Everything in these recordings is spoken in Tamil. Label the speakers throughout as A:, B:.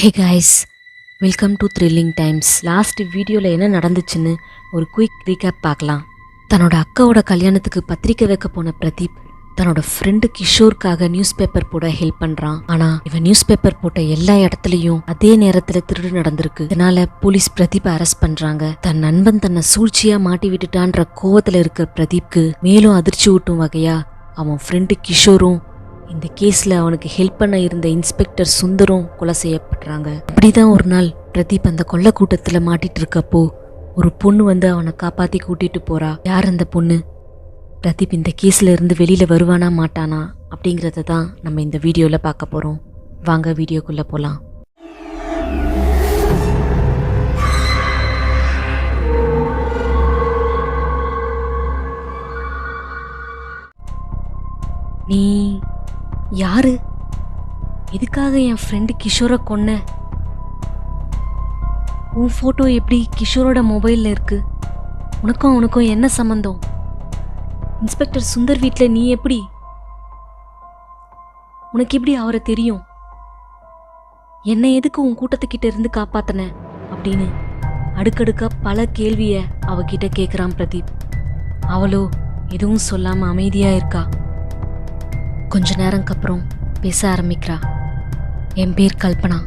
A: Hey guys, welcome to thrilling times. Last வீடியோவில் என்ன நடந்துச்சுன்னு ஒரு குயிக் ரீகேப் பார்க்கலாம். தன்னோட அக்காவோட கல்யாணத்துக்கு பத்திரிக்கை வைக்க போன பிரதீப் தன்னோட ஃப்ரெண்டு கிஷோருக்காக நியூஸ் பேப்பர் போட ஹெல்ப் பண்ணுறான். ஆனால் இவன் நியூஸ் பேப்பர் போட்ட எல்லா இடத்துலையும் அதே நேரத்தில் திருடு நடந்திருக்கு. இதனால போலீஸ் பிரதீப்பை அரெஸ்ட் பண்ணுறாங்க. தன் நண்பன் தன்னை சூழ்ச்சியாக மாட்டி விட்டுட்டான்ற கோவத்தில் இருக்கிற பிரதீப்க்கு மேலும் அதிர்ச்சி ஊட்டும் வகையா அவன் ஃப்ரெண்டு கிஷோரும் இந்த கேஸில் அவனுக்கு ஹெல்ப் பண்ண இருந்த இன்ஸ்பெக்டர் சுந்தரும் கொலை செய்யப்படுறாங்க. அப்படிதான் ஒரு நாள் பிரதீப் அந்த கொள்ளை கூட்டத்தில் மாட்டிட்டு இருக்கப்போ ஒரு பொண்ணு வந்து அவனை காப்பாற்றி கூட்டிட்டு போறா. யார் அந்த பொண்ணு? பிரதீப் இந்த கேஸில் இருந்து வெளியில் வருவானா மாட்டானா அப்படிங்கிறத தான் நம்ம இந்த வீடியோவில் பார்க்க போகிறோம். வாங்க வீடியோக்குள்ளே போகலாம். நீ யாரு? எதுக்காக என் ஃப்ரெண்டு கிஷோரை கொன்ன? உன் ஃபோட்டோ எப்படி கிஷோரோட மொபைலில் இருக்கு? உனக்கும் என்ன சம்மந்தம்? இன்ஸ்பெக்டர் சுந்தர் வீட்டில் நீ எப்படி? உனக்கு எப்படி அவரை தெரியும்? என்னை எதுக்கு உன் கூட்டத்துக்கிட்ட இருந்து காப்பாத்தின அப்படின்னு அடுக்கடுக்கா பல கேள்வியை அவகிட்ட கேட்குறான் பிரதீப். அவளோ எதுவும் சொல்லாமல் அமைதியாக இருக்கா. கொஞ்ச நேரம்க்கு அப்புறம் பேச ஆரம்பிக்கிறா. என் பேர் கல்பனா.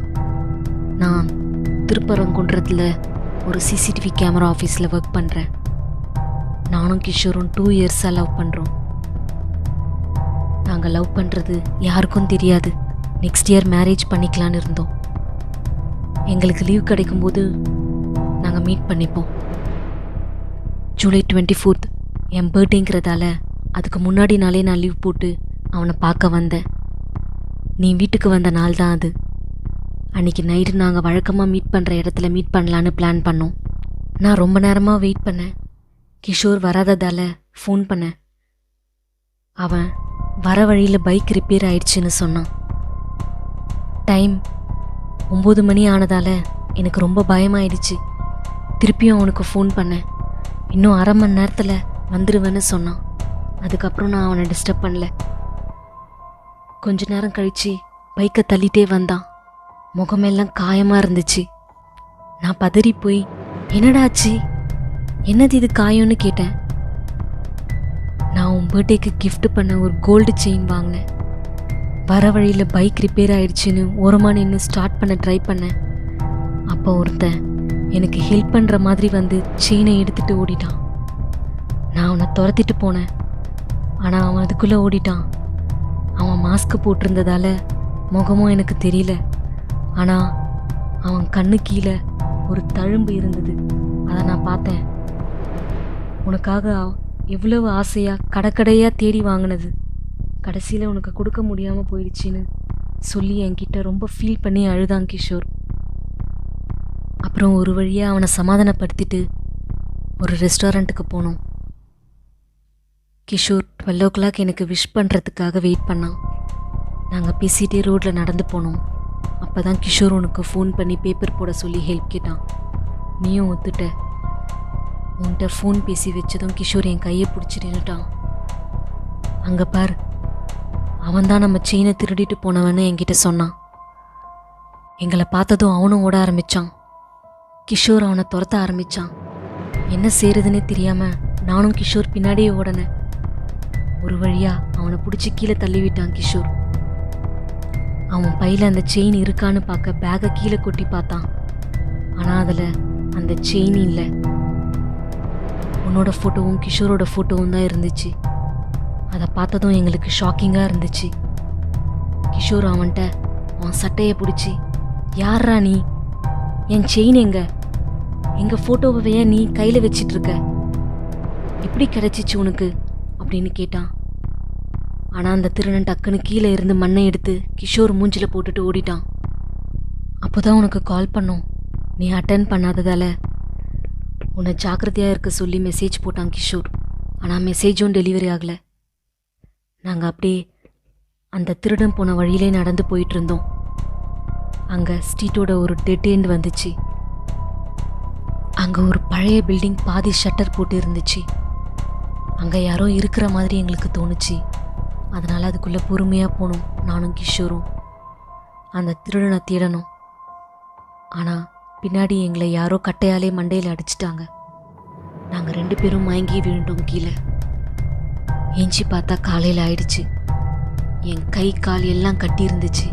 A: நான் திருப்பரங்குன்றத்தில் ஒரு சிசிடிவி கேமரா ஆஃபீஸில் ஒர்க் பண்ணுறேன். நானும் கிஷோரும் 2 இயர்ஸாக லவ் பண்ணுறோம். நாங்கள் லவ் பண்ணுறது யாருக்கும் தெரியாது. நெக்ஸ்ட் இயர் மேரேஜ் பண்ணிக்கலான்னு இருந்தோம். எங்களுக்கு லீவ் கிடைக்கும்போது நாங்கள் மீட் பண்ணிப்போம். ஜூலை 24 என் பர்த்டேங்கிறதால அதுக்கு முன்னாடி நாளே நான் லீவ் போட்டு அவனை பார்க்க வந்தேன். நீ வீட்டுக்கு வந்த நாள் தான் அது. அன்றைக்கி நைட்டு நாங்கள் வழக்கமாக மீட் பண்ணுற இடத்துல மீட் பண்ணலான்னு பிளான் பண்ணோம். நான் ரொம்ப நேரமாக வெயிட் பண்ணேன். கிஷோர் வராததால் ஃபோன் பண்ணேன். அவன் வர வழியில் பைக் ரிப்பேர் ஆயிடுச்சுன்னு சொன்னான். டைம் 9 மணி ஆனதால் எனக்கு ரொம்ப பயமாயிடுச்சு. திருப்பியும் அவனுக்கு ஃபோன் பண்ணேன். இன்னும் 1/2 மணி நேரத்தில் வந்துடுவேன்னு சொன்னான். அதுக்கப்புறம் நான் அவனை டிஸ்டர்ப் பண்ணல. கொஞ்ச நேரம் கழிச்சு பைக்கை தள்ளிட்டே வந்தான். முகமெல்லாம் காயமாக இருந்துச்சு. நான் பதறி போய் என்னடாச்சு, என்னது இது காயம்னு கேட்டேன். நான் உன் பர்த்டேக்கு கிஃப்ட் பண்ண ஒரு கோல்டு செயின் வாங்கினேன். வர வழியில் பைக் ரிப்பேர் ஆயிடுச்சுன்னு ஓரமாக நின்று ஸ்டார்ட் பண்ண ட்ரை பண்ணேன். அப்போ ஒருத்தன் எனக்கு ஹெல்ப் பண்ணுற மாதிரி வந்து செயினை எடுத்துகிட்டு ஓடிட்டான். நான் அவனை துரத்திட்டு போனேன். ஆனால் அவன் அதுக்குள்ளே ஓடிட்டான். அவன் மாஸ்க்கு போட்டிருந்ததால முகமும் எனக்கு தெரியல. ஆனால் அவன் கண்ணு கீழே ஒரு தழும்பு இருந்தது. அதை நான் பார்த்தேன். உனக்காக எவ்வளவு ஆசையாக கடைக்கடையாக தேடி வாங்கினது கடைசியில் உனக்கு கொடுக்க முடியாமல் போயிடுச்சின்னு சொல்லி என்கிட்ட ரொம்ப ஃபீல் பண்ணி அழுதான் கிஷோர். அப்புறம் ஒரு வழியாக அவனை சமாதானப்படுத்திட்டு ஒரு ரெஸ்டாரண்ட்டுக்கு போனோம். கிஷோர் 12 o'clock எனக்கு விஷ் பண்ணுறதுக்காக வெயிட் பண்ணான். நாங்கள் பேசிகிட்டே ரோட்டில் நடந்து போனோம். அப்போ தான் கிஷோர் உனக்கு ஃபோன் பண்ணி பேப்பர் போட சொல்லி ஹெல்ப் கேட்டான். நீயும் ஒத்துட்ட. உன்கிட்ட ஃபோன் பேசி வச்சதும் கிஷோர் என் கையை பிடிச்சி நின்றுட்டான். அங்கே பார், அவன் தான் நம்ம செயினை திருடிட்டு போனவன்னு என்கிட்ட சொன்னான். எங்களை பார்த்ததும் அவனும் ஓட ஆரம்பித்தான். கிஷோர் அவனை துரத்த ஆரம்பித்தான். என்ன செய்கிறதுனே தெரியாமல் நானும் கிஷோர் பின்னாடியே ஓடினேன். ஒரு வழியாக அவனை பிடிச்சி கீழே தள்ளிவிட்டான் கிஷோர். அவன் பையில் அந்த செயின் இருக்கான்னு பார்க்க பேக்கை கீழே கொட்டி பார்த்தான். ஆனால் அதில் அந்த செயின் இல்லை. உன்னோட ஃபோட்டோவும் கிஷோரோட ஃபோட்டோவும் தான் இருந்துச்சு. அதை பார்த்ததும் எங்களுக்கு ஷாக்கிங்காக இருந்துச்சு. கிஷோர் அவன்கிட்ட அவன் சட்டையை பிடிச்சி, யாரா நீ? என் செயின் எங்கள் ஃபோட்டோவை ஏன் நீ கையில் வச்சிட்ருக்க? எப்படி கிடச்சிச்சு உனக்கு அப்படின்னு கேட்டான். ஆனால் அந்த திருடன் டக்குன்னு கீழே இருந்து மண்ணை எடுத்து கிஷோர் மூஞ்சில் போட்டுட்டு ஓடிட்டான். அப்போ தான் உனக்கு கால் பண்ணோம். நீ அட்டன் பண்ணாததால் உன்னை ஜாக்கிரதையாக இருக்க சொல்லி மெசேஜ் போட்டான் கிஷோர். ஆனால் மெசேஜும் டெலிவரி ஆகலை. நாங்கள் அப்படியே அந்த திருடன் போன வழியிலே நடந்து போயிட்டு இருந்தோம். அங்கே ஸ்ட்ரீட்டோட ஒரு டெட் எண்ட் வந்துச்சு. அங்கே ஒரு பழைய பில்டிங் பாதி ஷட்டர் போட்டு இருந்துச்சு. அங்கே யாரோ இருக்கிற மாதிரி எங்களுக்கு தோணுச்சு. அதனால் அதுக்குள்ளே பொறுமையாக போனோம். நானும் கிஷோரும் அந்த திருடனை தேடணும். ஆனால் பின்னாடி எங்களை யாரோ கட்டையாலே மண்டையில் அடிச்சிட்டாங்க. நாங்கள் 2 பேரும் மயங்கி விழுந்தோம் கீழே. ஏஞ்சி பார்த்தா காலையில் ஆயிடுச்சு. என் கை கால் எல்லாம் கட்டி இருந்துச்சு.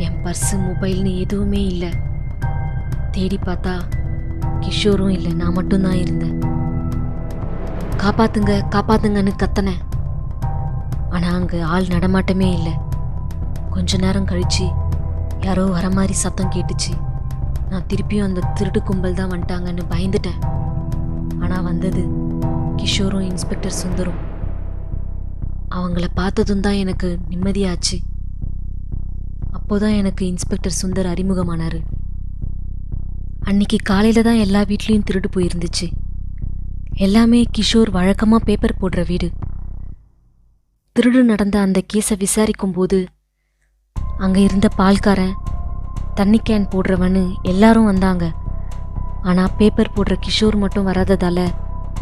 A: என் பர்ஸு மொபைல்னு எதுவுமே இல்லை. தேடி பார்த்தா கிஷோரும் இல்லை, நான் மட்டும்தான் இருந்தேன். காப்பாத்துங்க காப்பாத்துங்கன்னு கத்தனேன். ஆனால் அங்கே ஆள் நடமாட்டமே இல்லை. கொஞ்ச நேரம் கழிச்சு யாரோ வர மாதிரி சத்தம் கேட்டுச்சு. நான் திருப்பியும் அந்த திருட்டு கும்பல் தான் வந்துட்டாங்கன்னு பயந்துட்டேன். ஆனால் வந்தது கிஷோரும் இன்ஸ்பெக்டர் சுந்தரும். அவங்கள பார்த்ததும் தான் எனக்கு நிம்மதியாச்சு. அப்போதான் எனக்கு இன்ஸ்பெக்டர் சுந்தர் அறிமுகமானார். அன்னைக்கு காலையில் தான் எல்லா வீட்லேயும் திருடு போயிருந்துச்சு. எல்லாமே கிஷோர் வழக்கமாக பேப்பர் போடுற வீடு. திருடு நடந்த அந்த கேஸை விசாரிக்கும் போது அங்கே இருந்த பால்காரன், தண்ணி கேன் போடுறவன்னு எல்லாரும் வந்தாங்க. ஆனால் பேப்பர் போடுற கிஷோர் மட்டும் வராததால்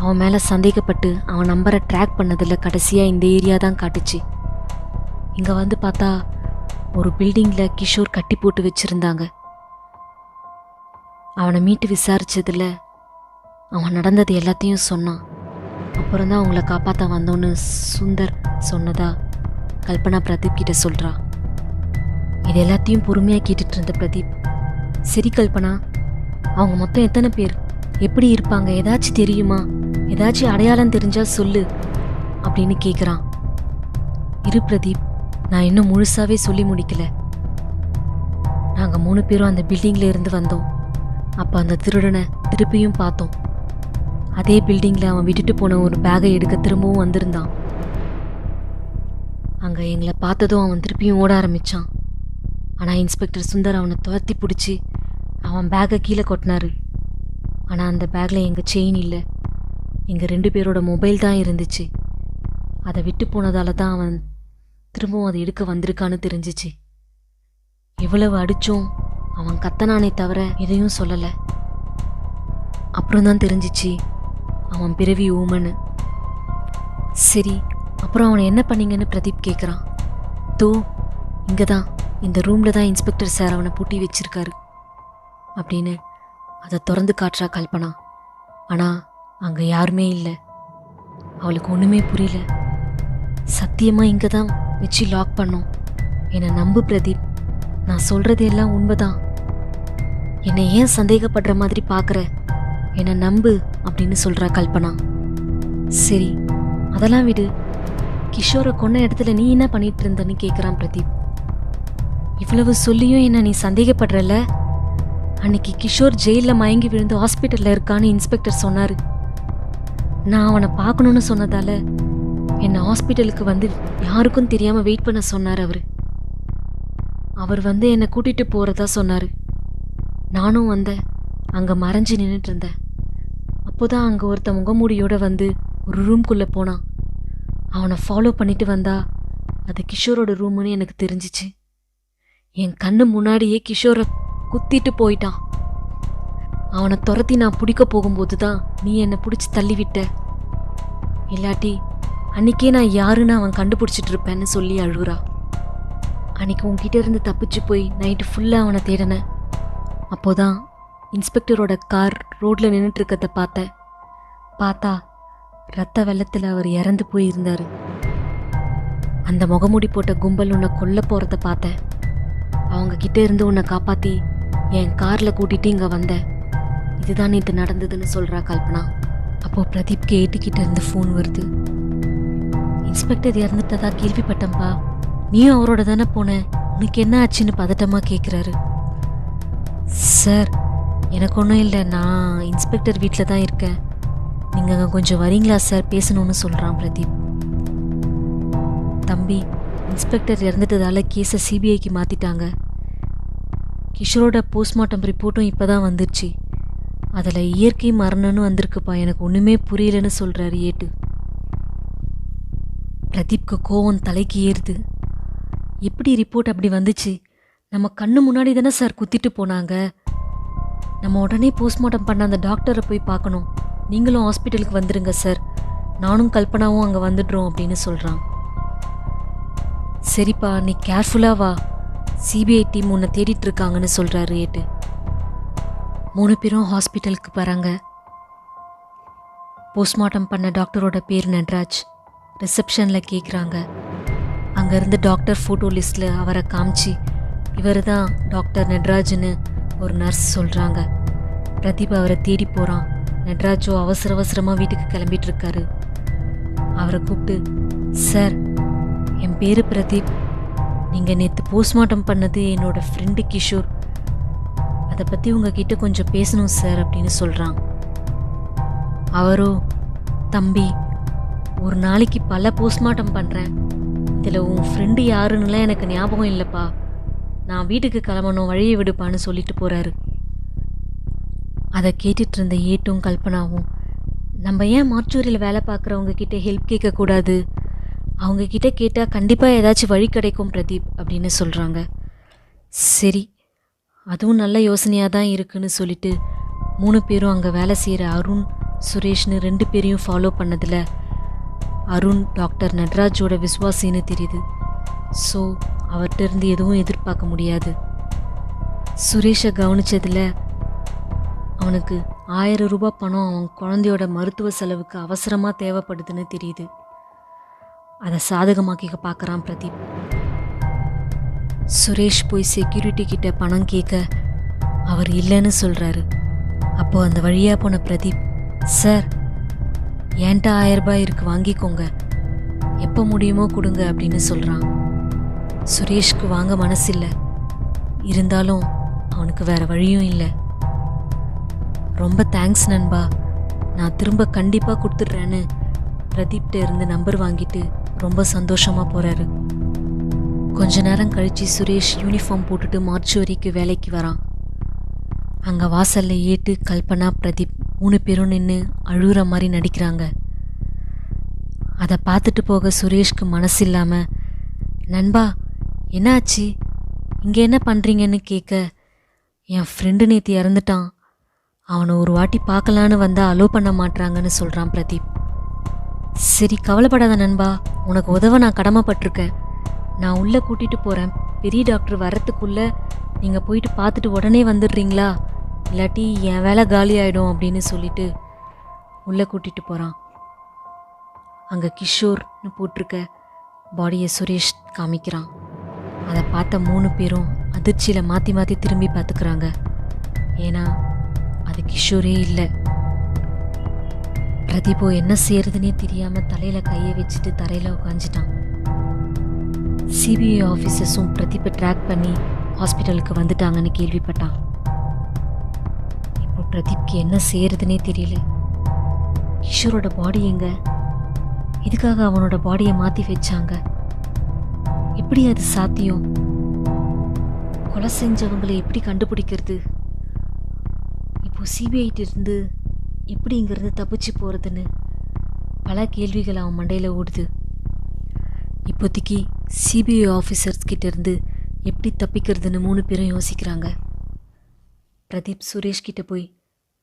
A: அவன் மேலே சந்தேகப்பட்டு அவன் நம்பரை ட்ராக் பண்ணதில் கடைசியாக இந்த ஏரியா தான் காட்டுச்சு. இங்கே வந்து பார்த்தா ஒரு பில்டிங்கில் கிஷோர் கட்டி போட்டு வச்சுருந்தாங்க. அவனை மீட்டு விசாரிச்சதில் அவன் நடந்தது எல்லாத்தையும் சொன்னான். அப்புறம்தான் அவங்கள காப்பாற்ற வந்தோன்னு சுந்தர் சொன்னதா கல்பனா பிரதீப் கிட்ட சொல்கிறா. இது எல்லாத்தையும் பொறுமையாக கேட்டுட்டு இருந்த பிரதீப், சரி கல்பனா, அவங்க மொத்தம் எத்தனை பேர், எப்படி இருப்பாங்க, ஏதாச்சும் தெரியுமா, ஏதாச்சும் அடையாளம் தெரிஞ்சா சொல்லு அப்படின்னு கேட்குறான். இரு பிரதீப், நான் இன்னும் முழுசாவே சொல்லி முடிக்கல. நாங்கள் 3 பேரும் அந்த பில்டிங்கில் இருந்து வந்தோம். அப்போ அந்த திருடனை திருப்பியும் பார்த்தோம். அதே பில்டிங்கில் அவன் விட்டுட்டு போன ஒரு பேகை எடுக்க திரும்பவும் வந்திருந்தான். அங்கே எங்களை பார்த்ததும் அவன் திருப்பியும் ஓட ஆரம்பித்தான். ஆனால் இன்ஸ்பெக்டர் சுந்தர் அவனை துரத்தி பிடிச்சி அவன் பேக்கை கீழே கொட்டினாரு. ஆனால் அந்த பேக்கில் எங்கள் செயின் இல்லை, எங்கள் 2 பேரோட மொபைல் தான் இருந்துச்சு. அதை விட்டு போனதால தான் அவன் திரும்பவும் அதை எடுக்க வந்திருக்கான்னு தெரிஞ்சிச்சு. எவ்வளவு அடிச்சும் அவன் கத்தனானே தவிர எதையும் சொல்லலை. அப்புறம்தான் தெரிஞ்சிச்சு அவன் பிறவி ஊமன்னு. சரி, அப்புறம் அவனை என்ன பண்ணீங்கன்னு பிரதீப் கேட்குறான். தோ இங்கே தான், இந்த ரூமில் தான் இன்ஸ்பெக்டர் சார் அவனை பூட்டி வச்சிருக்காரு அப்படின்னு அதை திறந்து காட்டுறா கல்பனா. ஆனால் அங்கே யாருமே இல்லை. அவளுக்கு ஒன்றுமே புரியல. சத்தியமாக இங்கே தான் வச்சு லாக் பண்ணோம். என்னை நம்பு பிரதீப், நான் சொல்கிறது எல்லாம் உண்மைதான். என்னை ஏன் சந்தேகப்படுற மாதிரி பார்க்குற, என்னை நம்பு அப்படின்னு சொல்கிறா கல்பனா. சரி அதெல்லாம் விடு, கிஷோரை கொன்ன இடத்துல நீ என்ன பண்ணிட்டு இருந்தன்னு கேட்குறான் பிரதீப். இவ்வளவு சொல்லியும் என்ன நீ சந்தேகப்படுறல? அன்னைக்கு கிஷோர் ஜெயிலில் மயங்கி விழுந்து ஹாஸ்பிட்டலில் இருக்கான்னு இன்ஸ்பெக்டர் சொன்னார். நான் அவனை பார்க்கணுன்னு சொன்னதால என்னை ஹாஸ்பிட்டலுக்கு வந்து யாருக்கும் தெரியாமல் வெயிட் பண்ண சொன்னார். அவர் வந்து என்னை கூட்டிகிட்டு போகிறதா சொன்னார். நானும் வந்தேன். அங்கே மறைஞ்சு நின்றுட்டு இருந்தேன். அப்போதான் அங்கே ஒருத்த முகமூடியோடு வந்து ஒரு ரூம்குள்ளே போனான். அவனை ஃபாலோ பண்ணிட்டு வந்தா அது கிஷோரோட ரூமுன்னு எனக்கு தெரிஞ்சிச்சு. என் கண்ணு முன்னாடியே கிஷோரை குத்திட்டு போயிட்டான். அவனை துரத்தி நான் பிடிக்க போகும்போது தான் நீ என்னை பிடிச்சி தள்ளிவிட்ட. இல்லாட்டி அன்னைக்கே நான் யாருன்னு அவன் கண்டுபிடிச்சிட்டு இருப்பேன்னு சொல்லி அழுகுறா. அன்னைக்கு உன்கிட்ட இருந்து தப்பிச்சு போய் நைட்டு ஃபுல்லாக அவனை தேடினேன். அப்போதான் இன்ஸ்பெக்டரோட கார் ரோட்டில் நின்றுட்டு இருக்கிறத பார்த்தேன். பார்த்தா ரத்த வெள்ளத்தில் அவர் இறந்து போயிருந்தார். அந்த முகமூடி போட்ட கும்பல் உன்னை கொல்ல போகிறத பார்த்தேன். அவங்க கிட்டே இருந்து உன்னை காப்பாற்றி என் காரில் கூட்டிகிட்டு இங்கே வந்தேன். இதுதான் நேற்று நடந்ததுன்னு சொல்கிறா கல்பனா. அப்போது பிரதீப் கேட்டுக்கிட்ட இருந்து ஃபோன் வருது. இன்ஸ்பெக்டர் இறந்துட்டதா கேள்விப்பட்டேன்ப்பா, நீயும் அவரோட தானே போன, உனக்கு என்ன ஆச்சுன்னு பதட்டமாக கேட்குறாரு. சார் எனக்கு ஒன்றும் இல்லை, நான் இன்ஸ்பெக்டர் வீட்டில் தான் இருக்கேன், நீங்கள் அங்கே கொஞ்சம் வரீங்களா சார், பேசணும்னு சொல்கிறான் பிரதீப். தம்பி, இன்ஸ்பெக்டர் இறந்துட்டதால கேஸை சிபிஐக்கு மாற்றிட்டாங்க. கிஷோரோட போஸ்ட்மார்ட்டம் ரிப்போர்ட்டும் இப்போ தான் வந்துருச்சு. அதில் இயற்கை மரணம்னு வந்திருக்குப்பா, எனக்கு ஒன்றுமே புரியலன்னு சொல்கிறாரு ஏட்டு. பிரதீப்க்கு கோவம் தலைக்கு ஏறுது. எப்படி ரிப்போர்ட் அப்படி வந்துச்சு? நம்ம கண்ணு முன்னாடி தானே சார் குத்திட்டு போனாங்க. நம்ம உடனே போஸ்ட்மார்ட்டம் பண்ண அந்த டாக்டரை போய் பார்க்கணும். நீங்களும் ஹாஸ்பிட்டலுக்கு வந்துடுங்க சார், நானும் கல்பனாவும் அங்கே வந்துடுறோம் அப்படின்னு சொல்கிறான். சரிப்பா, நீ கேர்ஃபுல்லாக வா, சிபிஐ டீம் உன்னை தேடிட்டு இருக்காங்கன்னு சொல்கிறாரு ஏட்டு. 3 பேரும் ஹாஸ்பிட்டலுக்கு வராங்க. போஸ்ட்மார்ட்டம் பண்ண டாக்டரோட பேர் நட்ராஜ். ரிசப்ஷனில் கேட்குறாங்க. அங்கேருந்து டாக்டர் ஃபோட்டோ லிஸ்ட்டில் அவரை காமிச்சு இவர் தான் டாக்டர் நட்ராஜ்னு ஒரு நர்ஸ் சொல்கிறாங்க. பிரதீப் அவரை தேடி போகிறான். நட்ராஜோ அவசரமாக வீட்டுக்கு கிளம்பிட்டு இருக்காரு. அவரை கூப்பிட்டு, சார், என் பேர் பிரதீப். நீங்கள் நேற்று போஸ்ட்மார்ட்டம் பண்ணது என்னோட ஃப்ரெண்டு கிஷோர். அதை பற்றி உங்ககிட்ட கொஞ்சம் பேசணும் சார் அப்படின்னு சொல்கிறான். அவரோ, தம்பி, ஒரு நாளைக்கு பல போஸ்ட்மார்ட்டம் பண்ணுறேன். இதில் உன் ஃப்ரெண்டு யாருன்னுலாம் எனக்கு ஞாபகம் இல்லைப்பா. நான் வீட்டுக்கு கிளம்பணும், வழியை விடுப்பான்னு சொல்லிட்டு போகிறாரு. அதை கேட்டுட்டு இருந்த ஏட்டும் கல்பனாவும், நம்ம ஏன் மார்ச்சூரியில் வேலை பார்க்குறவங்க கிட்ட ஹெல்ப் கேட்கக்கூடாது? அவங்கக்கிட்ட கேட்டால் கண்டிப்பாக ஏதாச்சும் வழி கிடைக்கும் பிரதீப் அப்படின்னு சொல்கிறாங்க. சரி, அதுவும் நல்ல யோசனையாக தான் இருக்குன்னு சொல்லிட்டு 3 பேரும் அங்கே வேலை செய்கிற அருண், சுரேஷ்னு 2 பேரையும் ஃபாலோ பண்ணதில் அருண் டாக்டர் நட்ராஜோட விசுவாசின்னு தெரியுது. ஸோ அவர்கிட்ட இருந்து எதுவும் எதிர்பார்க்க முடியாது. சுரேஷை கவனித்ததில் அவனுக்கு 1000 ரூபாய் பணம் அவன் குழந்தையோட மருத்துவ செலவுக்கு அவசரமாக தேவைப்படுதுன்னு தெரியுது. அதை சாதகமாக்கிக்க பார்க்குறான் பிரதீப். சுரேஷ் போய் செக்யூரிட்டி கிட்ட பணம் கேட்க அவர் இல்லைன்னு சொல்கிறாரு. அப்போது அந்த வழியாக போன பிரதீப், சார், என்கிட்ட 1000 ரூபாய் இருக்கு, வாங்கிக்கோங்க, எப்போ முடியுமோ கொடுங்க அப்படின்னு சொல்கிறான். சுரேஷ்க்கு வாங்க மனசில்லை. இருந்தாலும் அவனுக்கு வேற வழியும் இல்லை. ரொம்ப தேங்க்ஸ் நண்பா, நான் திரும்ப கண்டிப்பாக கொடுத்துட்றேன்னு பிரதீப்கிட்ட இருந்து நம்பர் வாங்கிட்டு ரொம்ப சந்தோஷமாக போகிறாரு. கொஞ்ச நேரம் கழித்து சுரேஷ் யூனிஃபார்ம் போட்டுட்டு மார்ச்சுவரிக்கு வேலைக்கு வரான். அங்கே வாசலில் ஏட்டு, கல்பனா, பிரதீப் 3 பேரும் நின்று அழுகிற மாதிரி நடிக்கிறாங்க. அதை பார்த்துட்டு போக சுரேஷ்க்கு மனசு இல்லாமல், நண்பா, என்னாச்சு, இங்கே என்ன பண்ணுறீங்கன்னு கேட்க, என் ஃப்ரெண்டு நேற்று இறந்துட்டான், அவனை ஒரு வாட்டி பார்க்கலான்னு வந்தால் அலோ பண்ண மாட்டாங்கன்னு சொல்கிறான் பிரதீப். சரி, கவலைப்படாத நண்பா, உனக்கு உதவ நான் கடமைப்பட்டிருக்கேன். நான் உள்ளே கூட்டிகிட்டு போகிறேன். பெரிய டாக்டர் வர்றதுக்குள்ளே நீங்கள் போயிட்டு பார்த்துட்டு உடனே வந்துடுறீங்களா? இல்லாட்டி என் வேலை காலி ஆகிடும் அப்படின்னு சொல்லிட்டு உள்ளே கூட்டிகிட்டு போகிறான். அங்கே கிஷோர்னு போட்டிருக்க பாடியை சுரேஷ் காமிக்கிறான். அதை பார்த்த 3 பேரும் அதிர்ச்சியில் மாற்றி மாற்றி திரும்பி பார்த்துக்கிறாங்க. ஏன்னா அது கிஷோரே இல்லை. பிரதீபோ என்ன செய்யறதுன்னே தெரியாமல் தலையில் கையை வச்சுட்டு தரையில் உட்காந்துட்டான். சிபிஐ ஆஃபீஸர்ஸும் பிரதீப்பை ட்ராக் பண்ணி ஹாஸ்பிட்டலுக்கு வந்துட்டாங்கன்னு கேள்விப்பட்டான். இப்போ பிரதீப்க்கு என்ன செய்யறதுன்னே தெரியல. கிஷோரோட பாடி எங்க? இதுக்காக அவனோட பாடியை மாற்றி வச்சாங்க. எப்படி அது சாத்தியம்? கொலை செஞ்சவங்களை எப்படி கண்டுபிடிக்கிறது? இப்போ சிபிஐட்டு இருந்து எப்படி இங்கிருந்து தப்பிச்சு போகிறதுன்னு பல கேள்விகள் அவன் மண்டையில் ஓடுது. இப்போதைக்கு சிபிஐ ஆஃபீஸர்ஸ் கிட்டேருந்து எப்படி தப்பிக்கிறதுன்னு 3 பேரும் யோசிக்கிறாங்க. பிரதீப் சுரேஷ் கிட்ட போய்,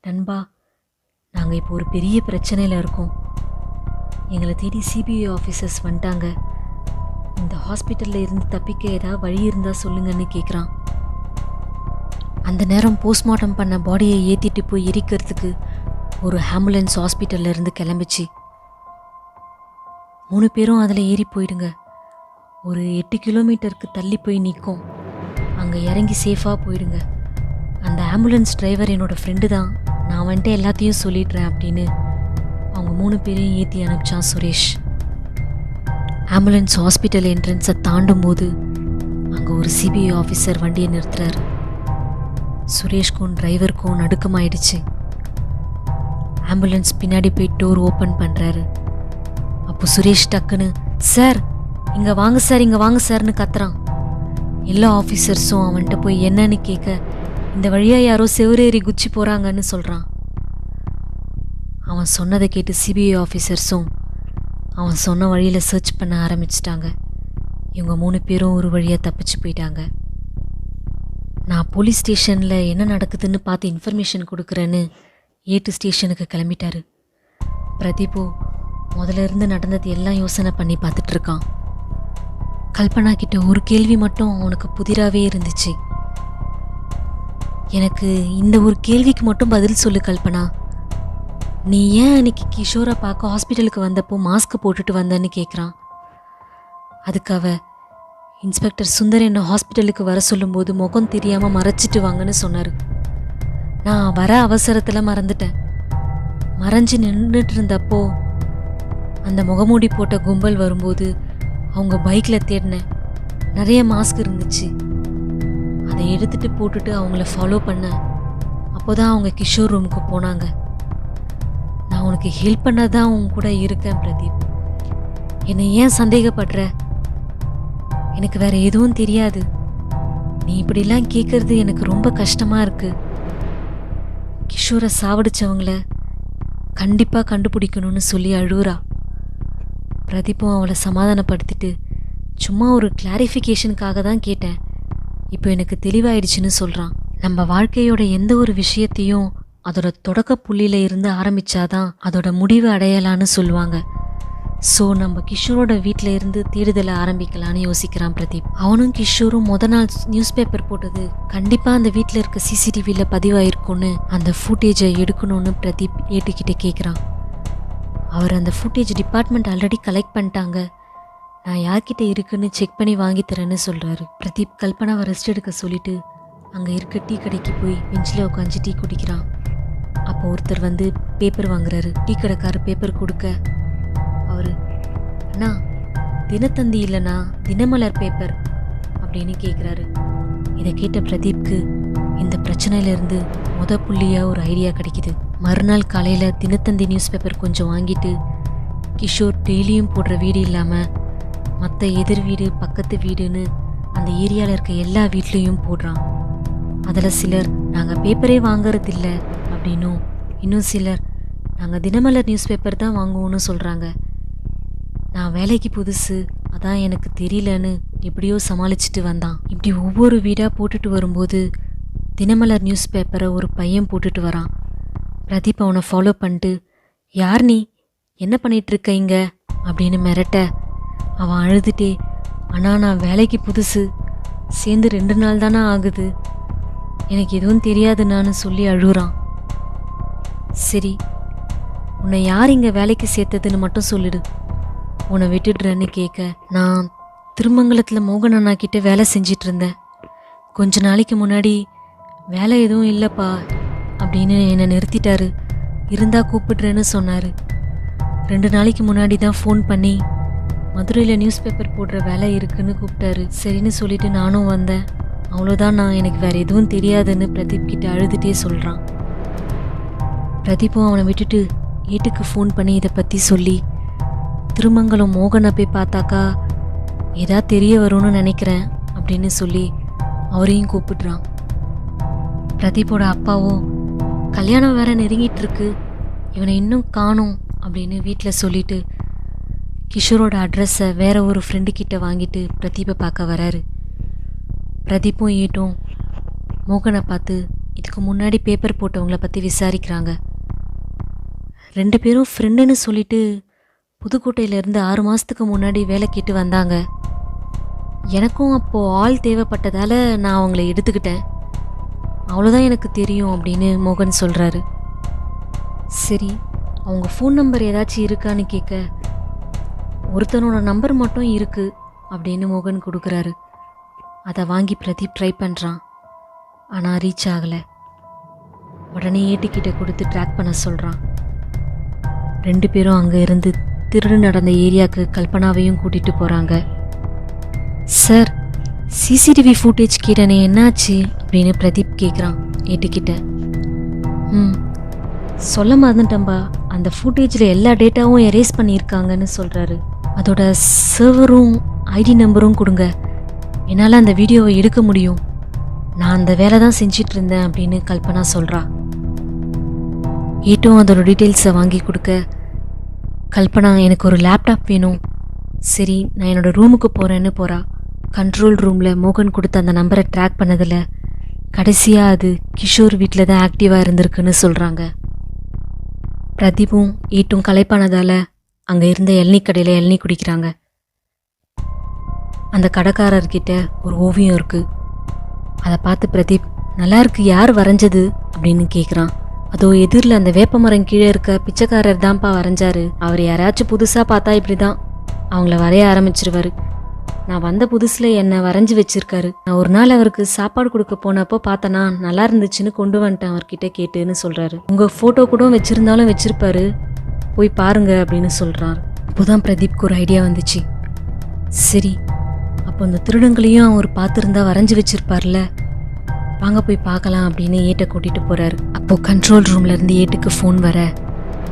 A: நண்பா, நாங்கள் இப்போ ஒரு பெரிய பிரச்சனையில் இருக்கோம். எங்களை தேடி சிபிஐ ஆஃபீஸர்ஸ் வந்துட்டாங்க. இந்த ஹாஸ்பிட்டலில் இருந்து தப்பிக்க ஏதாவது வழி இருந்தால் சொல்லுங்கன்னு கேட்குறான். அந்த நேரம் போஸ்ட்மார்ட்டம் பண்ண பாடியை ஏற்றிட்டு போய் எரிக்கிறதுக்கு ஒரு ஆம்புலன்ஸ் ஹாஸ்பிட்டலில் இருந்து கிளம்பிச்சு. 3 பேரும் அதில் ஏறி போயிடுங்க. ஒரு 8 கிலோமீட்டருக்கு தள்ளி போய் நிற்கும். அங்கே இறங்கி சேஃபாக போயிடுங்க. அந்த ஆம்புலன்ஸ் டிரைவர் என்னோடய ஃப்ரெண்டு தான், நான் வந்துட்டு எல்லாத்தையும் சொல்லிடுறேன் அப்படின்னு அவங்க 3 பேரையும் ஏற்றி அனுப்பிச்சான் சுரேஷ். ஆம்புலன்ஸ் ஹாஸ்பிட்டல் என்ட்ரன்ஸை தாண்டும் போது அங்கே ஒரு சிபிஐ ஆஃபீஸர் வண்டியை நிறுத்துறாரு. சுரேஷ்க்கும் டிரைவருக்கும் நடுக்கமாயிடுச்சு. ஆம்புலன்ஸ் பின்னாடி போய் டோர் ஓப்பன் பண்ணுறாரு. அப்போ சுரேஷ் டக்குன்னு, சார் இங்கே வாங்க சார், இங்கே வாங்க சார்னு கத்துறான். எல்லா ஆஃபீஸர்ஸும் அவன்கிட்ட போய் என்னன்னு கேட்க, இந்த வழியாக யாரோ செவரேறி குச்சி போகிறாங்கன்னு சொல்கிறான். அவன் சொன்னதை கேட்டு சிபிஐ ஆஃபீஸர்ஸும் அவன் சொன்ன வழியில் சர்ச் பண்ண ஆரம்பிச்சிட்டாங்க. இவங்க 3 பேரும் ஒரு வழியாக தப்பிச்சு போயிட்டாங்க. நான் போலீஸ் ஸ்டேஷனில் என்ன நடக்குதுன்னு பார்த்து இன்ஃபர்மேஷன் கொடுக்குறேன்னு ஏட்டு ஸ்டேஷனுக்கு கிளம்பிட்டாரு. பிரதீபோ முதல்ல இருந்து நடந்தது எல்லாம் யோசனை பண்ணி பார்த்துட்ருக்கான். கல்பனா கிட்ட ஒரு கேள்வி மட்டும் அவனுக்கு புதிராகவே இருந்துச்சு. எனக்கு இந்த ஒரு கேள்விக்கு மட்டும் பதில் சொல்லு கல்பனா. நீ ஏன் அன்னைக்கு கிஷோரை பார்க்க ஹாஸ்பிட்டலுக்கு வந்தப்போ மாஸ்க் போட்டுட்டு வந்தேன்னு கேட்குறான். அதுக்கு அவ, இன்ஸ்பெக்டர் சுந்தர் என்னை ஹாஸ்பிட்டலுக்கு வர சொல்லும்போது முகம் தெரியாமல் மறைச்சிட்டு வாங்கன்னு சொன்னார். நான் வர அவசரத்தில் மறந்துட்டேன். மறைஞ்சு நின்றுட்டு இருந்தப்போ அந்த முகமூடி போட்ட கும்பல் வரும்போது அவங்க பைக்கில் தேடினேன். நிறைய மாஸ்க் இருந்துச்சு. அதை எடுத்துட்டு போட்டுட்டு அவங்கள ஃபாலோ பண்ணேன். அப்போதான் அவங்க கிஷோர் ரூமுக்கு போனாங்க. நான் உனக்கு ஹெல்ப் பண்ண தான் உன் கூட இருக்கேன் பிரதீப். என்னை ஏன் சந்தேகப்படுற? எனக்கு வேற எதுவும் தெரியாது. நீ இப்படிலாம் கேட்கறது எனக்கு ரொம்ப கஷ்டமா இருக்கு. கிஷோரை சாவடிச்சவங்கள கண்டிப்பா கண்டுபிடிக்கணும்னு சொல்லி அழுவுறா. பிரதீப்பும் அவளை சமாதானப்படுத்திட்டு, சும்மா ஒரு கிளாரிஃபிகேஷனுக்காக தான் கேட்டேன், இப்போ எனக்கு தெளிவாயிடுச்சுன்னு சொல்கிறான். நம்ம வாழ்க்கையோட எந்த ஒரு விஷயத்தையும் அதோட தொடக்க புள்ளியில இருந்து ஆரம்பிச்சாதான் அதோட முடிவு அடையலான்னு சொல்லுவாங்க. ஸோ நம்ம கிஷோரோட வீட்டில் இருந்து தேடுதலை ஆரம்பிக்கலான்னு யோசிக்கிறான் பிரதீப். அவனும் கிஷோரும் நாள் நியூஸ் பேப்பர் போட்டது கண்டிப்பாக அந்த வீட்டில் இருக்க சிசிடிவியில் பதிவாயிருக்கும்னு அந்த ஃபுட்டேஜை எடுக்கணும்னு பிரதீப் ஏட்டுக்கிட்ட கேட்குறான். அவர் அந்த ஃபுட்டேஜ் டிபார்ட்மெண்ட் ஆல்ரெடி கலெக்ட் பண்ணிட்டாங்க, நான் யார்கிட்ட இருக்குன்னு செக் பண்ணி வாங்கி தரேன்னு சொல்கிறாரு. பிரதீப் கல்பனாவை ரெஸ்ட் எடுக்க சொல்லிட்டு அங்கே இருக்க டீ கடைக்கு போய் பெஞ்சில் உட்காந்து டீ குடிக்கிறான். அப்போ ஒருத்தர் வந்து பேப்பர் வாங்குறாரு. டீ கடைக்காரர் பேப்பர் கொடுக்க அவர், அண்ணா தினத்தந்தி இல்லைண்ணா தினமலர் பேப்பர் அப்படின்னு கேட்குறாரு. இதை கேட்ட பிரதீப்க்கு இந்த பிரச்சனையிலேருந்து புள்ளியாக ஒரு ஐடியா கிடைக்குது. மறுநாள் காலையில் தினத்தந்தி நியூஸ் பேப்பர் கொஞ்சம் வாங்கிட்டு கிஷோர் டெய்லியும் போடுற வீடு இல்லாமல் மற்ற எதிர் வீடு பக்கத்து வீடுன்னு அந்த ஏரியாவில் இருக்க எல்லா வீட்லேயும் போடுறான். அதில் சிலர் நாங்கள் பேப்பரே வாங்கறதில்ல அப்படின்னும், இன்னும் சிலர் நாங்கள் தினமலர் நியூஸ் பேப்பர் தான் வாங்குவோன்னு சொல்கிறாங்க. நான் வேலைக்கு புதுசு, அதான் எனக்கு தெரியலன்னு எப்படியோ சமாளிச்சுட்டு வந்தான். இப்படி ஒவ்வொரு வீடாக போட்டுட்டு வரும்போது தினமலர் நியூஸ் பேப்பரை ஒரு பையன் போட்டுட்டு வரான். பிரதீப் அவனை ஃபாலோ பண்ணிட்டு, யார் நீ, என்ன பண்ணிகிட்ருக்க இங்கே அப்படின்னு மிரட்ட அவன் அழுதுட்டே, ஆனால் நான் வேலைக்கு புதுசு, சேர்ந்து 2 நாள் தானே ஆகுது, எனக்கு எதுவும் தெரியாதுன்னான்னு சொல்லி அழுகுறான். சரி, உன்னை யார் இங்கே வேலைக்கு சேர்த்ததுன்னு மட்டும் சொல்லிடு, உன்னை விட்டுடுறேன்னு கேட்க, நான் திருமங்கலத்தில் மோகன் அண்ணா கிட்ட வேலை செஞ்சிட்டு இருந்தேன். கொஞ்ச நாளைக்கு முன்னாடி வேலை எதுவும் இல்லைப்பா அப்படின்னு என்னை நிறுத்திட்டாரு. இருந்தா கூப்பிடுறேன்னு சொன்னார். 2 நாளைக்கு முன்னாடி தான் ஃபோன் பண்ணி மதுரையில் நியூஸ் பேப்பர் போடுற வேலை இருக்குன்னு கூப்பிட்டாரு. சரின்னு சொல்லிட்டு நானும் வந்தேன். அவ்வளோதான், நான் எனக்கு வேறு எதுவும் தெரியாதுன்னு பிரதீப் கிட்ட அழுதுகிட்டே சொல்கிறான். பிரதீப்பும் அவனை விட்டுட்டு ஏட்டுக்கு ஃபோன் பண்ணி இதை பற்றி சொல்லி, திருமங்கலம் மோகனை போய் பார்த்தாக்கா ஏதா தெரிய வரும்னு நினைக்கிறேன் அப்படின்னு சொல்லி அவரையும் கூப்பிடுறான். பிரதீப்போட அப்பாவோ, கல்யாணம் வேற நெருங்கிட்டு இருக்கு, இவனை இன்னும் காணோம் அப்படின்னு வீட்டில் சொல்லிட்டு கிஷோரோட அட்ரஸை வேற ஒரு ஃப்ரெண்டு கிட்ட வாங்கிட்டு பிரதீப்பை பார்க்க வராரு. பிரதீப்பும் ஏட்டும் மோகனை பார்த்து இதுக்கு முன்னாடி பேப்பர் போட்டவங்கள பற்றி விசாரிக்கிறாங்க. 2 பேரும் ஃப்ரெண்டுன்னு சொல்லிட்டு புதுக்கோட்டையிலேருந்து 6 மாதத்துக்கு முன்னாடி வேலை கேட்டு வந்தாங்க. எனக்கும் அப்போது ஆள் தேவைப்பட்டதால் நான் அவங்கள எடுத்துக்கிட்டேன், அவ்வளோதான் எனக்கு தெரியும் அப்படின்னு மோகன் சொல்கிறாரு. சரி, அவங்க ஃபோன் நம்பர் ஏதாச்சும் இருக்கான்னு கேட்க, ஒருத்தனோட நம்பர் மட்டும் இருக்குது அப்படின்னு மோகன் கொடுக்குறாரு. அதை வாங்கி பிரதீப் ட்ரை பண்ணுறான். ஆனால் ரீச் ஆகலை. உடனே ஏட்டுக்கிட்ட கொடுத்து ட்ராக் பண்ண சொல்கிறான். 2 பேரும் அங்கே இருந்து திருடு நடந்த ஏரியாவுக்கு கல்பனாவையும் கூட்டிகிட்டு போகிறாங்க. சார், சிசிடிவி ஃபுட்டேஜ் கேட்டனே என்னாச்சு அப்படின்னு பிரதீப் கேட்குறான் ஏட்டுக்கிட்ட. சொல்ல மறந்துட்டம்பா, அந்த ஃபுட்டேஜில் எல்லா டேட்டாவும் எரேஸ் பண்ணியிருக்காங்கன்னு சொல்கிறாரு. அதோட சர்வரும் ஐடி நம்பரும் கொடுங்க, என்னால் அந்த வீடியோவை எடுக்க முடியும், நான் அந்த வேலை தான் செஞ்சிட்டு இருந்தேன் அப்படின்னு கல்பனா சொல்கிறா. ஏட்டும் அதோட டீட்டெயில்ஸை வாங்கி கொடுக்க, கல்பனா எனக்கு ஒரு லேப்டாப் வேணும், சரி நான் என்னோடய ரூமுக்கு போகிறேன்னு போகிறா. கண்ட்ரோல் ரூமில் மோகன் கொடுத்த அந்த நம்பரை ட்ராக் பண்ணதில் கடைசியாக அது கிஷோர் வீட்டில் தான் ஆக்டிவாக இருந்திருக்குன்னு சொல்கிறாங்க. பிரதீப்பும் ஏட்டும் களைப்பானதால் அங்கே இருந்த இளநீ கடையில் இளநீ குடிக்கிறாங்க. அந்த கடைக்காரர்கிட்ட ஒரு ஓவியம் இருக்குது. அதை பார்த்து பிரதீப், நல்லா இருக்கு, யார் வரைஞ்சது அப்படின்னு கேட்குறான். அதோ எதிரில் அந்த வேப்ப மரம் கீழே இருக்க பிச்சைக்காரர் தான்ப்பா வரைஞ்சாரு. அவர் யாராச்சும் புதுசாக பார்த்தா இப்படி தான் அவங்கள வரைய ஆரம்பிச்சிருவாரு. நான் வந்த புதுசில் என்னை வரைஞ்சி வச்சிருக்காரு. நான் ஒரு நாள் அவருக்கு சாப்பாடு கொடுக்க போனப்போ பார்த்தனா, நல்லா இருந்துச்சுன்னு கொண்டு வந்துட்டேன் அவர்கிட்ட கேட்டுன்னு சொல்கிறாரு. உங்கள் ஃபோட்டோ கூட வச்சுருந்தாலும் வச்சுருப்பாரு, போய் பாருங்க அப்படின்னு சொல்கிறார். அப்போதான் பிரதீப்க்கு ஒரு ஐடியா வந்துச்சு. சரி, அப்போ அந்த திருடங்களையும் அவர் பார்த்துருந்தா வரைஞ்சி வச்சிருப்பார்ல, வாங்க போய் பார்க்கலாம் அப்படின்னு ஏட்டை கூட்டிகிட்டு போகிறாரு. அப்போது கண்ட்ரோல் ரூம்லேருந்து ஏட்டுக்கு ஃபோன் வர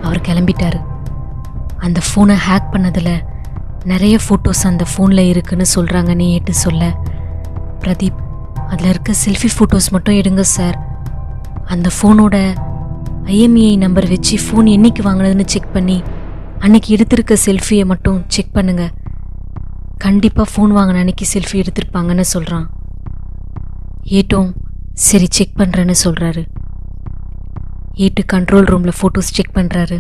A: அவர் கிளம்பிட்டாரு. அந்த ஃபோனை ஹேக் பண்ணதில் நிறைய ஃபோட்டோஸ் அந்த ஃபோனில் இருக்குன்னு சொல்கிறாங்கன்னு ஏட்டு சொல்ல, பிரதீப் அதில் இருக்க செல்ஃபி ஃபோட்டோஸ் மட்டும் எடுங்க சார், அந்த ஃபோனோட IMEI நம்பர் வச்சு ஃபோன் என்னைக்கு வாங்கினதுன்னு செக் பண்ணி அன்னைக்கு எடுத்திருக்க செல்ஃபியை மட்டும் செக் பண்ணுங்க, கண்டிப்பாக ஃபோன் வாங்கின அன்னைக்கு செல்ஃபி எடுத்திருப்பாங்கன்னு சொல்கிறான். ஏட்டும் சரி செக் பண்ணுறேன்னு சொல்கிறாரு. ஏட்டு கண்ட்ரோல் ரூமில் ஃபோட்டோஸ் செக் பண்ணுறாரு.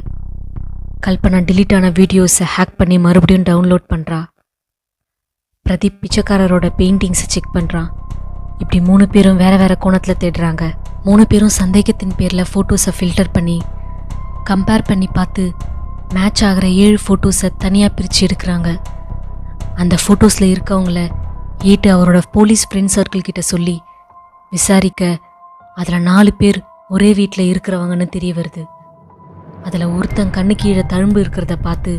A: கல்பனா டிலீட் ஆன வீடியோஸை ஹேக் பண்ணி மறுபடியும் டவுன்லோட் பண்ணுறா. பிரதீப் பிச்சைக்காரரோட பெயிண்டிங்ஸை செக் பண்ணுறான். இப்படி 3 பேரும் வேறு வேறு கோணத்தில் தேடுறாங்க. 3 பேரும் சந்தேகத்தின் பேரில் ஃபோட்டோஸை ஃபில்டர் பண்ணி கம்பேர் பண்ணி பார்த்து மேட்ச் ஆகிற 7 ஃபோட்டோஸை தனியாக பிரித்து எடுக்கிறாங்க. அந்த ஃபோட்டோஸில் இருக்கவங்கள ஏட்டு அவரோட போலீஸ் ஃப்ரெண்ட் சர்க்கிள் கிட்ட சொல்லி விசாரிக்க, அதில் 4 பேர் ஒரே வீட்டில் இருக்கிறவங்கன்னு தெரிய வருது. அதில் ஒருத்தன் கண்ணு கீழே தழும்பு இருக்கிறத பார்த்து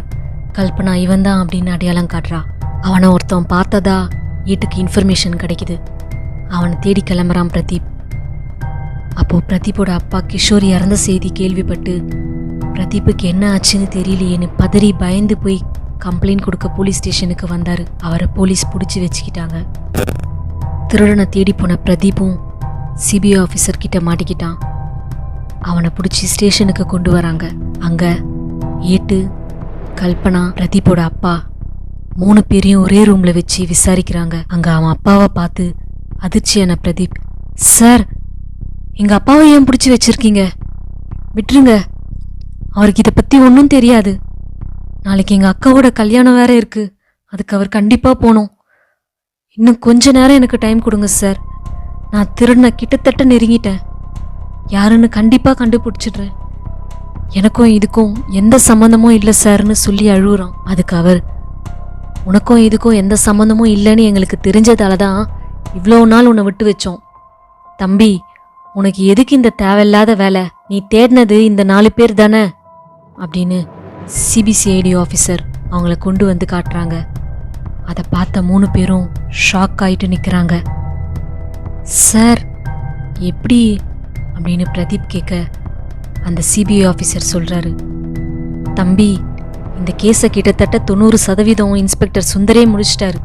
A: கல்பனா இவன் தான் அப்படின்னு அடையாளம் காட்டுறா. அவனை ஒருத்தன் பார்த்ததா ஏட்டுக்கு இன்ஃபர்மேஷன் கிடைக்குது. அவனை தேடி கிளம்புறான் பிரதீப். அப்போது பிரதீப்போட அப்பா கிஷோர் இறந்த செய்தி கேள்விப்பட்டு பிரதீப்புக்கு என்ன ஆச்சுன்னு தெரியலையேன்னு பதறி பயந்து போய் கம்ப்ளைண்ட் கொடுக்க போலீஸ் ஸ்டேஷனுக்கு வந்தார். அவரை போலீஸ் பிடிச்சி வச்சுக்கிட்டாங்க. திருடனை தேடி போன பிரதீப்பும் CBI ஆஃபீஸர்கிட்ட மாட்டிக்கிட்டான். அவனை பிடிச்சி ஸ்டேஷனுக்கு கொண்டு வராங்க. அங்கே ஏட்டு, கல்பனா, பிரதீப்போட அப்பா 3 பேரையும் ஒரே ரூமில் வச்சு விசாரிக்கிறாங்க. அங்கே அவன் அப்பாவை பார்த்து அதிர்ச்சியான பிரதீப், சார் எங்கள் அப்பாவை ஏன் பிடிச்சி வச்சுருக்கீங்க, விட்டுருங்க, அவருக்கு இதை பற்றி ஒன்றும் தெரியாது, நாளைக்கு எங்கள் அக்காவோட கல்யாணம் வேற இருக்குது, அதுக்கு அவர் கண்டிப்பாக போகணும், இன்னும் கொஞ்ச நேரம் எனக்கு டைம் கொடுங்க சார், நான் திருடனை கிட்டத்தட்ட நெருங்கிட்டேன், யாருன்னு கண்டிப்பாக கண்டுபிடிச்சிடுறேன், எனக்கும் இதுக்கும் எந்த சம்மந்தமும் இல்லை சார்னு சொல்லி அழுகுறான். அதுக்கு அவர், உனக்கும் இதுக்கும் எந்த சம்மந்தமும் இல்லைன்னு எங்களுக்கு தெரிஞ்சதால தான் இவ்வளோ நாள் உன்னை விட்டு வச்சோம். தம்பி, உனக்கு எதுக்கு இந்த தேவையில்லாத வேலை, நீ தேடினது இந்த 4 பேர் தானே அப்படின்னு CBCID ஆஃபீஸர் அவங்கள கொண்டு வந்து காட்டுறாங்க. அதை பார்த்த 3 பேரும் ஷாக் ஆகிட்டு நிற்கிறாங்க. சார் எப்படி அப்படின்னு பிரதீப் கேட்க, அந்த CBI ஆஃபீஸர் சொல்கிறாரு, தம்பி இந்த கேஸை கிட்டத்தட்ட 90% இன்ஸ்பெக்டர் சுந்தரே முடிச்சிட்டாரு.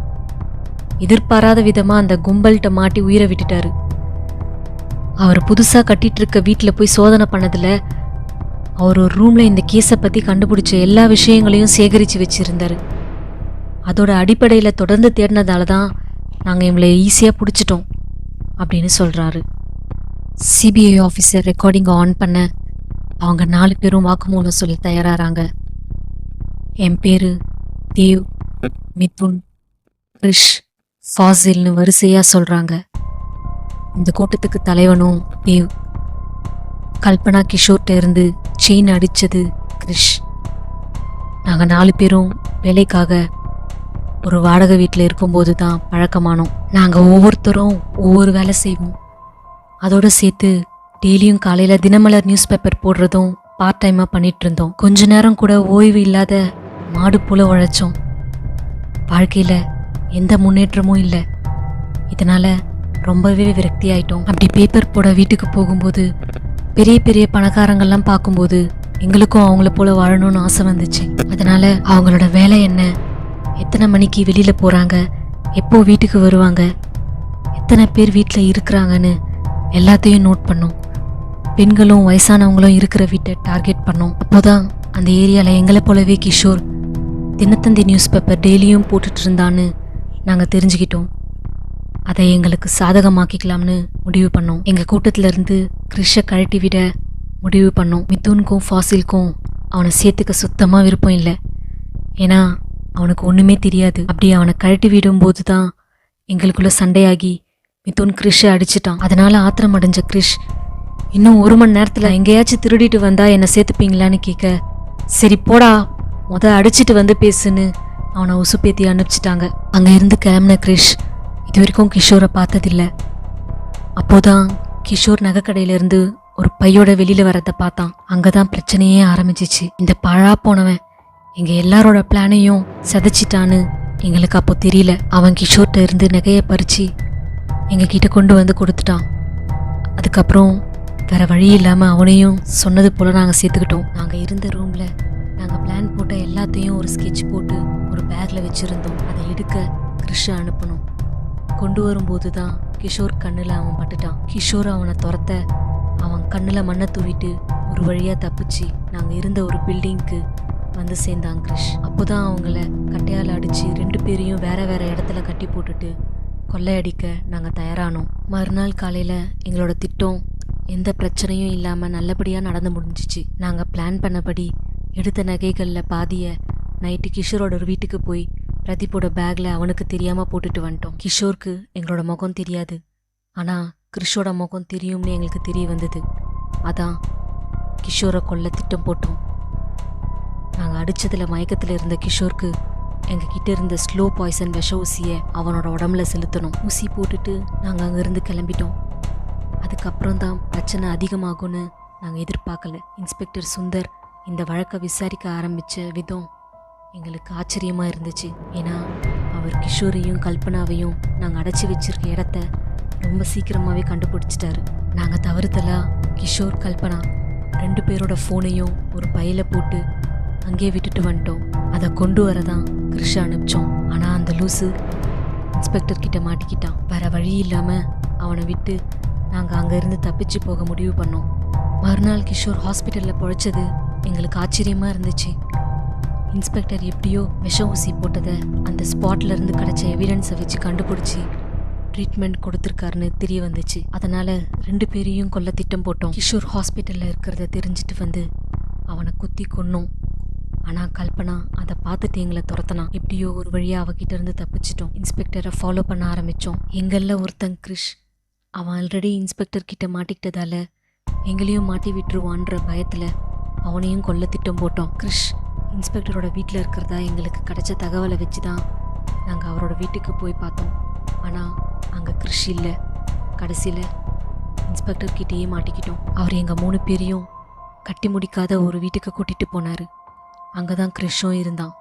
A: எதிர்பாராத விதமாக அந்த கும்பல்கிட்ட மாட்டி உயிரை விட்டுட்டாரு. அவர் புதுசாக கட்டிகிட்டு இருக்க வீட்டில் போய் சோதனை பண்ணதில் அவர் ஒரு ரூமில் இந்த கேஸை பற்றி கண்டுபிடிச்ச எல்லா விஷயங்களையும் சேகரித்து வச்சுருந்தார். அதோட அடிப்படையில் தொடர்ந்து தேடினதால தான் நாங்கள் இவங்களை ஈஸியாக பிடிச்சிட்டோம் அப்படின்னு சொல்கிறாரு. CBI ஆஃபீஸர் ரெக்கார்டிங்கை ஆன் பண்ண அவங்க 4 பேரும் வாக்குமூலம் சொல்ல தயாராகிறாங்க. என் பேர் தேவ், மிதுன், கிரிஷ், ஃபாசில்னு வரிசையாக சொல்கிறாங்க. இந்த கூட்டத்துக்கு தலைவனும் தேவ். கல்பனா கிஷோர்ட்ட இருந்து செயின் அடித்தது கிரிஷ். நாங்கள் 4 பேரும் வேலைக்காக ஒரு வாடகை வீட்டில் இருக்கும்போது தான் பழக்கமானோம். நாங்கள் ஒவ்வொருத்தரும் ஒவ்வொரு வேலை செய்வோம். அதோடு சேர்த்து டெய்லியும் காலையில் தினமலர் நியூஸ் பேப்பர் போடுறதும் பார்ட் டைமாக பண்ணிகிட்டு இருந்தோம். கொஞ்ச நேரம் கூட ஓய்வு இல்லாத மாடு போல உழைச்சோம். வாழ்க்கையில் எந்த முன்னேற்றமும் இல்லை. இதனால் ரொம்பவே விரக்தி ஆயிட்டோம். அப்படி பேப்பர் போட வீட்டுக்கு போகும்போது பெரிய பெரிய பணக்காரங்கள்லாம் பார்க்கும்போது எங்களுக்கும் அவங்கள போல வாழணும்னு ஆசை வந்துச்சு. அதனால் அவங்களோட வேலை என்ன, எத்தனை மணிக்கு வெளியில் போகிறாங்க, எப்போ வீட்டுக்கு வருவாங்க, எத்தனை பேர் வீட்டில் இருக்கிறாங்கன்னு எல்லாத்தையும் நோட் பண்ணோம். பெண்களும் வயசானவங்களும் இருக்கிற வீட்டை டார்கெட் பண்ணோம். அப்போதான் அந்த ஏரியாவில் எங்களை போலவே கிஷோர் தினத்தந்தி நியூஸ் பேப்பர் டெய்லியும் போட்டுட்டு இருந்தான்னு நாங்கள் தெரிஞ்சுக்கிட்டோம். அதை எங்களுக்கு சாதகமாக்கிக்கலாம்னு முடிவு பண்ணோம். எங்கள் கூட்டத்திலேருந்து கிரிஷை கழட்டி விட முடிவு பண்ணோம். மிதுனுக்கும் ஃபாசிலுக்கும் அவனை சேர்த்துக்க சுத்தமாக விருப்பம் இல்லை. ஏன்னா அவனுக்கு ஒன்றுமே தெரியாது. அப்படி அவனை கழட்டி விடும்போது தான் எங்களுக்குள்ள சண்டையாகி மிதுன் கிறிஷை அடிச்சிட்டான். அதனால ஆத்திரம் அடைஞ்ச கிறிஷ், இன்னும் 1 மணி நேரத்தில் எங்கேயாச்சும் திருடிட்டு வந்தா என்னை சேர்த்துப்பீங்களான்னு கேட்க, சரி போடா அடிச்சிட்டு வந்து பேசுன்னு அவனை உசுப்பேத்தி அனுப்பிச்சிட்டாங்க. அங்கே இருந்து கிளம்பின கிறிஷ் இது வரைக்கும் கிஷோரை பார்த்ததில்ல. அப்போதான் கிஷோர் நகைக்கடையிலேருந்து ஒரு பையோட வெளியில் வரதை பார்த்தான். அங்கே தான் பிரச்சனையே ஆரம்பிச்சிச்சு. இந்த பழா போனவன் எங்கள் எல்லாரோட பிளானையும் சதைச்சிட்டான்னு எங்களுக்கு அப்போ தெரியல. அவன் கிஷோர்கிட்ட இருந்து நகையை பறித்து எங்ககிட்ட கொண்டு வந்து கொடுத்துட்டான். அதுக்கப்புறம் வேற வழி இல்லாமல் அவனையும் சொன்னது போல் நாங்கள் சேர்த்துக்கிட்டோம். நாங்கள் இருந்த ரூமில் நாங்கள் பிளான் போட்ட எல்லாத்தையும் ஒரு ஸ்கெட்ச் போட்டு ஒரு பேக்கில் வச்சுருந்தோம். அதை எடுக்க கிறிஷை அனுப்பணும். கொண்டு வரும்போது தான் கிஷோர் கண்ணில் அவன் பட்டுட்டான். கிஷோர் அவனை துரத்த அவன் கண்ணில் மண்ணை தூவிட்டு ஒரு வழியாக தப்பிச்சு நாங்கள் இருந்த ஒரு பில்டிங்க்கு வந்து சேர்ந்தாங்க கிறிஷ். அப்போ தான் அவங்கள கட்டையால் அடித்து 2 பேரையும் வேற வேற இடத்துல கட்டி போட்டுட்டு கொள்ளையடிக்க நாங்கள் தயாரானோம். மறுநாள் காலையில் எங்களோட திட்டம் எந்த பிரச்சனையும் இல்லாமல் நல்லபடியாக நடந்து முடிஞ்சிச்சு. நாங்கள் பிளான் பண்ணபடி எடுத்த நகைகளில் பாதியை நைட்டு கிஷோரோட ஒரு வீட்டுக்கு போய் பிரதீப்போட பேக்கில் அவனுக்கு தெரியாமல் போட்டுட்டு வந்துட்டோம். கிஷோருக்கு எங்களோட முகம் தெரியாது, ஆனால் கிறிஷோட முகம் தெரியும்னு எங்களுக்கு தெரிய வந்தது. அதான் கிஷோரை கொல்ல திட்டம் போட்டோம். நாங்கள் அடித்ததில் மயக்கத்தில் இருந்த கிஷோருக்கு எங்ககிட்ட இருந்த ஸ்லோ பாய்சன் விஷ ஊசியை அவனோட உடம்புல செலுத்தணும். ஊசி போட்டுட்டு நாங்கள் அங்கேருந்து கிளம்பிட்டோம். அதுக்கப்புறம் தான் பிரச்சனை அதிகமாகும்னு நாங்கள் எதிர்பார்க்கல. இன்ஸ்பெக்டர் சுந்தர் இந்த வழக்கை விசாரிக்க ஆரம்பித்த விதம் எங்களுக்கு ஆச்சரியமாக இருந்துச்சு. ஏன்னா அவர் கிஷோரையும் கல்பனாவையும் நாங்கள் அடைச்சி வச்சிருக்க இடத்த ரொம்ப சீக்கிரமாகவே கண்டுபிடிச்சிட்டாரு. நாங்கள் தவறுதலாக கிஷோர் கல்பனா 2 பேரோட ஃபோனையும் ஒரு பையில போட்டு அங்கேயே விட்டுட்டு வந்துட்டோம். அதை கொண்டு வரதான் கிறிஷை அனுப்பிச்சோம். ஆனால் அந்த லூசு இன்ஸ்பெக்டர் கிட்ட மாட்டிக்கிட்டான். வேற வழி இல்லாமல் அவனை விட்டு நாங்கள் அங்கேருந்து தப்பிச்சு போக முடிவு பண்ணோம். மறுநாள் கிஷோர் ஹாஸ்பிட்டலில் பொழைச்சது எங்களுக்கு ஆச்சரியமாக இருந்துச்சு. இன்ஸ்பெக்டர் எப்படியோ விஷ ஊசி போட்டதை அந்த ஸ்பாட்லேருந்து கிடச்ச எவிடன்ஸை வச்சு கண்டுபிடிச்சி ட்ரீட்மெண்ட் கொடுத்துருக்காருன்னு தெரிய வந்துச்சு. அதனால் 2 பேரையும் கொல்ல திட்டம் போட்டோம். கிஷோர் ஹாஸ்பிட்டலில் இருக்கிறத தெரிஞ்சுட்டு வந்து அவனை குத்தி கொன்னோம். ஆனால் கல்பனா அதை பார்த்துட்டு எங்களை துரத்தினான். எப்படியோ ஒரு வழியாக அவகிட்ட இருந்து தப்பிச்சிட்டோம். இன்ஸ்பெக்டரை ஃபாலோ பண்ண ஆரம்பித்தோம். எங்களில் ஒருத்தன் கிறிஷ், அவன் ஆல்ரெடி இன்ஸ்பெக்டர் கிட்ட மாட்டிக்கிட்டதால எங்களையும் மாட்டி விட்டுருவான்ற பயத்தில் அவனையும் கொல்ல திட்டம் போட்டோம். கிறிஷ் இன்ஸ்பெக்டரோட வீட்டில் இருக்கிறதா எங்களுக்கு கிடைச்ச தகவலை வச்சு தான் நாங்கள் அவரோட வீட்டுக்கு போய் பார்த்தோம். ஆனால் அங்கே கிறிஷ் இல்லை. கடைசியில் இன்ஸ்பெக்டர் கிட்டேயே மாட்டிக்கிட்டோம். அவர் எங்கள் 3 பேரையும் கட்டி முடிக்காத ஒரு வீட்டுக்கு கூட்டிகிட்டு போனார். அங்கே தான் கிறிஷும் இருந்தான்.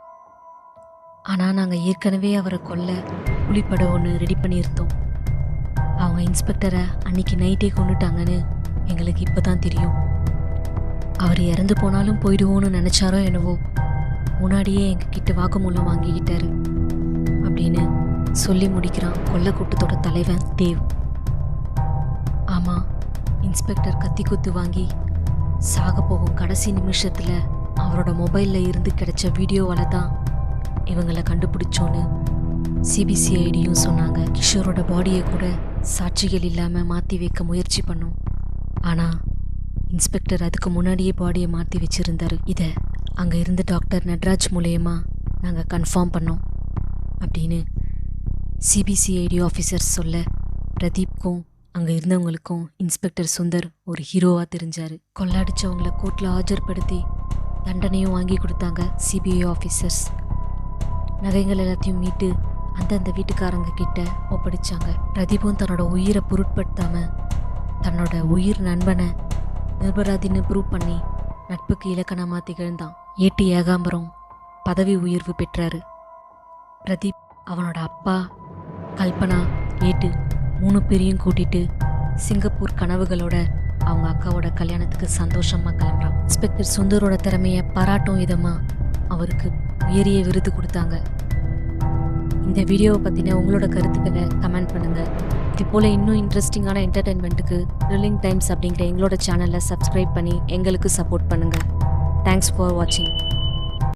A: ஆனால் நாங்கள் ஏற்கனவே அவரை கொல்ல புலிப்படம் ஒன்று ரெடி பண்ணியிருந்தோம். அவங்க இன்ஸ்பெக்டரை அன்னைக்கு நைட்டே கொண்டுட்டாங்கன்னு எங்களுக்கு இப்போ தான் தெரியும். அவர் இறந்து போனாலும் போயிடுவோன்னு நினச்சாரோ என்னவோ முன்னாடியே எங்ககிட்ட வாக்குமூலம் வாங்கிக்கிட்டாரு அப்படின்னு சொல்லி முடிக்கிறான் கொல்ல கூட்டத்தோட தலைவன் தேவ். ஆமாம், இன்ஸ்பெக்டர் கத்தி குத்து வாங்கி சாக போகும் கடைசி நிமிஷத்தில் அவரோட மொபைலில் இருந்து கிடைச்ச வீடியோவால் தான் இவங்களை கண்டுபிடிச்சோன்னு சிபிசிஐடியும் சொன்னாங்க. கிஷோரோட பாடியை கூட சாட்சிகள் இல்லாமல் மாற்றி வைக்க முயற்சி பண்ணோம். ஆனால் இன்ஸ்பெக்டர் அதுக்கு முன்னாடியே பாடியை மாற்றி வச்சுருந்தார். இதை அங்கே இருந்த டாக்டர் நட்ராஜ் மூலயமா நாங்கள் கன்ஃபார்ம் பண்ணோம் அப்படின்னு சிபிசிஐடி ஆஃபீஸர்ஸ் சொல்ல, பிரதீப்க்கும் அங்கே இருந்தவங்களுக்கும் இன்ஸ்பெக்டர் சுந்தர் ஒரு ஹீரோவாக தெரிஞ்சார். கொள்ளாடிச்சவங்களை கோர்ட்டில் ஆஜர்படுத்தி தண்டனையும் வாங்கி கொடுத்தாங்க சிபிஐ ஆஃபீஸர்ஸ். நகைகள் எல்லாத்தையும் மீட்டு அந்தந்த வீட்டுக்காரங்க கிட்ட ஒப்படைச்சாங்க. பிரதீப்பும் தன்னோட உயிரை பொருட்படுத்தாமல் தன்னோட உயிர் நண்பனை நிர்பராதின்னு ப்ரூவ் பண்ணி நட்புக்கு இலக்கணமாக திகழ்ந்தான். ஏடி ஏகாம்பரம் பதவி உயர்வு பெற்றாரு. பிரதீப் அவனோட அப்பா, கல்பனா, ஏட்டு 3 பேரையும் கூட்டிட்டு சிங்கப்பூர் கனவுகளோட அவங்க அக்காவோட கல்யாணத்துக்கு சந்தோஷமாக கிளம்புறான். இன்ஸ்பெக்டர் சுந்தரோட திறமையை பாராட்டும் விதமாக அவருக்கு உயரிய விருது கொடுத்தாங்க. இந்த வீடியோவை பற்றின உங்களோட கருத்துக்களை கமெண்ட் பண்ணுங்கள். இது போல் இன்னும் இன்ட்ரெஸ்டிங்கான என்டர்டெயின்மெண்ட்டுக்கு த்ரில்லிங் டைம்ஸ் அப்படிங்கிற எங்களோட சேனலை சப்ஸ்கிரைப் பண்ணி எங்களுக்கு சப்போர்ட் பண்ணுங்கள். தேங்க்ஸ் ஃபார் வாட்சிங்.